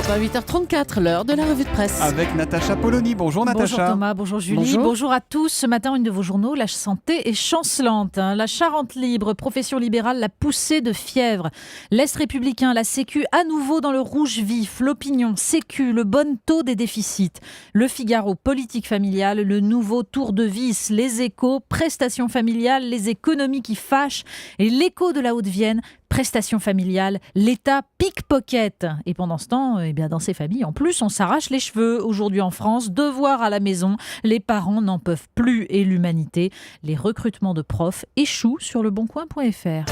Europe 1, 8h34, l'heure de la revue de presse. Avec Natacha Polony. Bonjour Natacha. Bonjour Thomas, bonjour Julie, bonjour à tous. Ce matin, une de vos journaux, la santé est chancelante. La Charente libre, profession libérale, la poussée de fièvre. L'Est républicain, la Sécu à nouveau dans le rouge vif. L'Opinion, Sécu, le bon taux des déficits. Le Figaro, politique familiale, le nouveau tour de vis. Les Échos, prestations familiales, les économies qui fâchent. Et l'Écho de la Haute-Vienne, prestations familiales, l'État pickpocket. Et pendant ce temps, dans ces familles, en plus, on s'arrache les cheveux. Aujourd'hui en France, devoir à la maison, les parents n'en peuvent plus. Et l'humanité, les recrutements de profs échouent sur leboncoin.fr.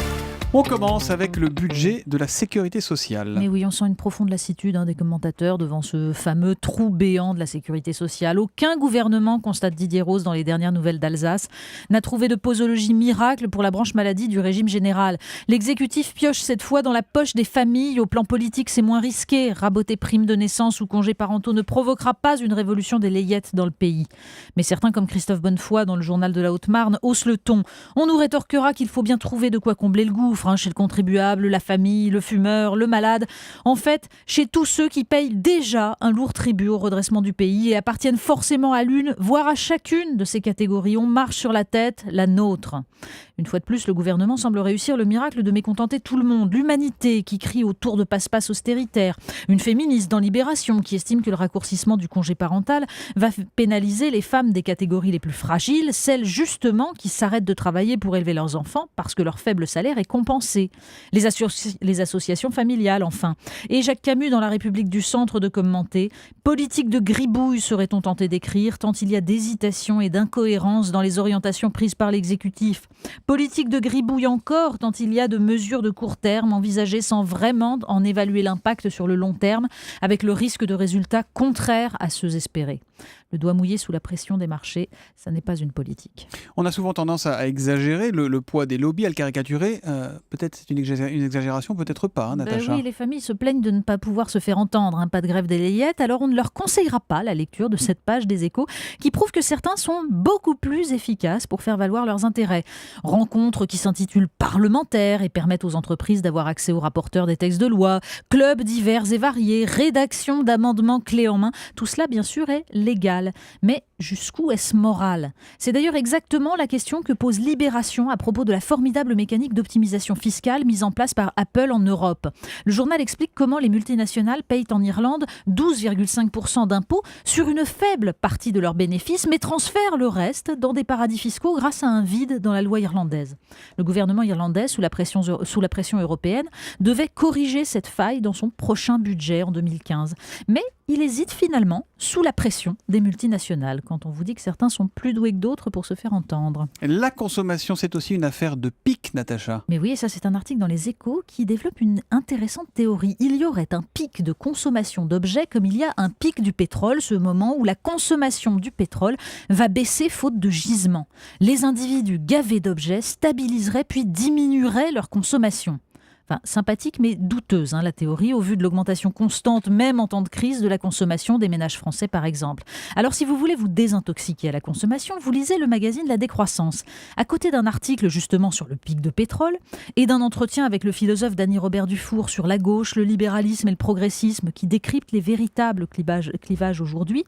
On commence avec le budget de la sécurité sociale. Mais oui, on sent une profonde lassitude des commentateurs devant ce fameux trou béant de la sécurité sociale. Aucun gouvernement, constate Didier Rose dans les dernières nouvelles d'Alsace, n'a trouvé de posologie miracle pour la branche maladie du régime général. L'exécutif pioche cette fois dans la poche des familles. Au plan politique, c'est moins risqué. Raboter primes de naissance ou congés parentaux ne provoquera pas une révolution des layettes dans le pays. Mais certains, comme Christophe Bonnefoy dans le journal de la Haute-Marne, haussent le ton. On nous rétorquera qu'il faut bien trouver de quoi combler le gouffre. Chez le contribuable, la famille, le fumeur, le malade. En fait, chez tous ceux qui payent déjà un lourd tribut au redressement du pays et appartiennent forcément à l'une, voire à chacune de ces catégories. On marche sur la tête, la nôtre. Une fois de plus, le gouvernement semble réussir le miracle de mécontenter tout le monde. L'humanité qui crie au tour de passe-passe austéritaire. Une féministe dans Libération qui estime que le raccourcissement du congé parental va pénaliser les femmes des catégories les plus fragiles, celles justement qui s'arrêtent de travailler pour élever leurs enfants parce que leur faible salaire est compensé. Les associations familiales, enfin. Et Jacques Camus dans La République du Centre de commenter « Politique de gribouille » serait-on tenté d'écrire, tant il y a d'hésitation et d'incohérence dans les orientations prises par l'exécutif. Politique de gribouille encore, tant il y a de mesures de court terme envisagées sans vraiment en évaluer l'impact sur le long terme, avec le risque de résultats contraires à ceux espérés. Le doigt mouillé sous la pression des marchés, ça n'est pas une politique. On a souvent tendance à exagérer le poids des lobbies, à le caricaturer. Peut-être c'est une exagération, peut-être pas, Natacha. Oui, les familles se plaignent de ne pas pouvoir se faire entendre. Pas de grève des layettes, alors on ne leur conseillera pas la lecture de cette page des Échos qui prouve que certains sont beaucoup plus efficaces pour faire valoir leurs intérêts. Rencontres qui s'intitulent parlementaires et permettent aux entreprises d'avoir accès aux rapporteurs des textes de loi, clubs divers et variés, rédaction d'amendements clés en main. Tout cela, bien sûr, est légal. Mais jusqu'où est-ce moral ? C'est d'ailleurs exactement la question que pose Libération à propos de la formidable mécanique d'optimisation fiscale mise en place par Apple en Europe. Le journal explique comment les multinationales payent en Irlande 12,5% d'impôts sur une faible partie de leurs bénéfices, mais transfèrent le reste dans des paradis fiscaux grâce à un vide dans la loi irlandaise. Le gouvernement irlandais, sous la pression européenne, devait corriger cette faille dans son prochain budget en 2015. Mais il hésite finalement sous la pression des multinationales, quand on vous dit que certains sont plus doués que d'autres pour se faire entendre. La consommation, c'est aussi une affaire de pic, Natacha. Mais oui, et ça c'est un article dans Les Échos qui développe une intéressante théorie. Il y aurait un pic de consommation d'objets comme il y a un pic du pétrole, ce moment où la consommation du pétrole va baisser faute de gisement. Les individus gavés d'objets stabiliseraient puis diminueraient leur consommation. Enfin, sympathique mais douteuse, la théorie, au vu de l'augmentation constante, même en temps de crise, de la consommation des ménages français, par exemple. Alors, si vous voulez vous désintoxiquer à la consommation, vous lisez le magazine La Décroissance. À côté d'un article, justement, sur le pic de pétrole, et d'un entretien avec le philosophe Dany-Robert Dufour sur la gauche, le libéralisme et le progressisme, qui décrypte les véritables clivages aujourd'hui,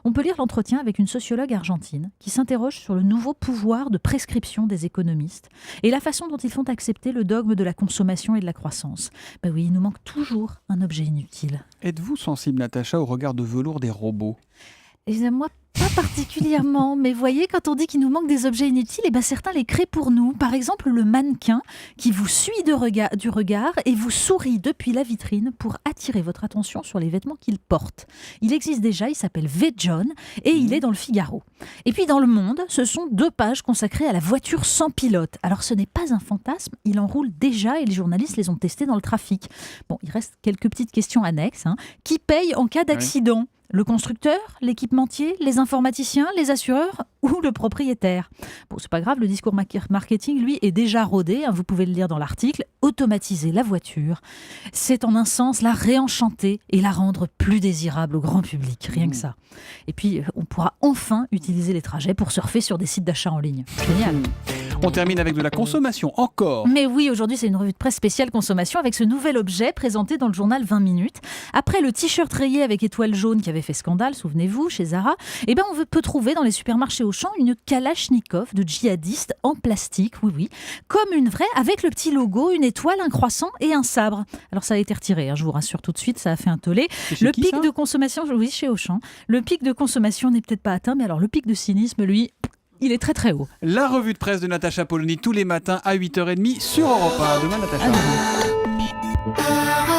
on peut lire l'entretien avec une sociologue argentine qui s'interroge sur le nouveau pouvoir de prescription des économistes et la façon dont ils font accepter le dogme de la consommation et de la croissance. Oui, il nous manque toujours un objet inutile. Êtes-vous sensible, Natacha, au regard de velours des robots ? Moi, pas particulièrement, mais voyez, quand on dit qu'il nous manque des objets inutiles, certains les créent pour nous. Par exemple, le mannequin qui vous suit du regard et vous sourit depuis la vitrine pour attirer votre attention sur les vêtements qu'il porte. Il existe déjà, il s'appelle V-John et il est dans le Figaro. Et puis dans Le Monde, ce sont 2 pages consacrées à la voiture sans pilote. Alors ce n'est pas un fantasme, il en roule déjà et les journalistes les ont testés dans le trafic. Bon, il reste quelques petites questions annexes. Qui paye en cas d'accident ? Le constructeur, l'équipementier, les informaticiens, les assureurs ou le propriétaire. Bon, c'est pas grave, le discours marketing, lui, est déjà rodé. Vous pouvez le lire dans l'article. Automatiser la voiture, c'est en un sens la réenchanter et la rendre plus désirable au grand public. Rien que ça. Et puis, on pourra enfin utiliser les trajets pour surfer sur des sites d'achat en ligne. Génial. On termine avec de la consommation encore. Mais oui, aujourd'hui c'est une revue de presse spéciale consommation avec ce nouvel objet présenté dans le journal 20 minutes. Après le t-shirt rayé avec étoile jaune qui avait fait scandale, souvenez-vous, chez Zara, on peut trouver dans les supermarchés Auchan une Kalachnikov de djihadiste en plastique, oui, comme une vraie, avec le petit logo, une étoile, un croissant et un sabre. Alors ça a été retiré, je vous rassure tout de suite, ça a fait un tollé. Le pic de consommation, oui, chez Auchan, le pic de consommation n'est peut-être pas atteint, mais alors le pic de cynisme, lui, il est très très haut. La revue de presse de Natacha Polony tous les matins à 8h30 sur Europe 1. À demain, Natacha. À demain.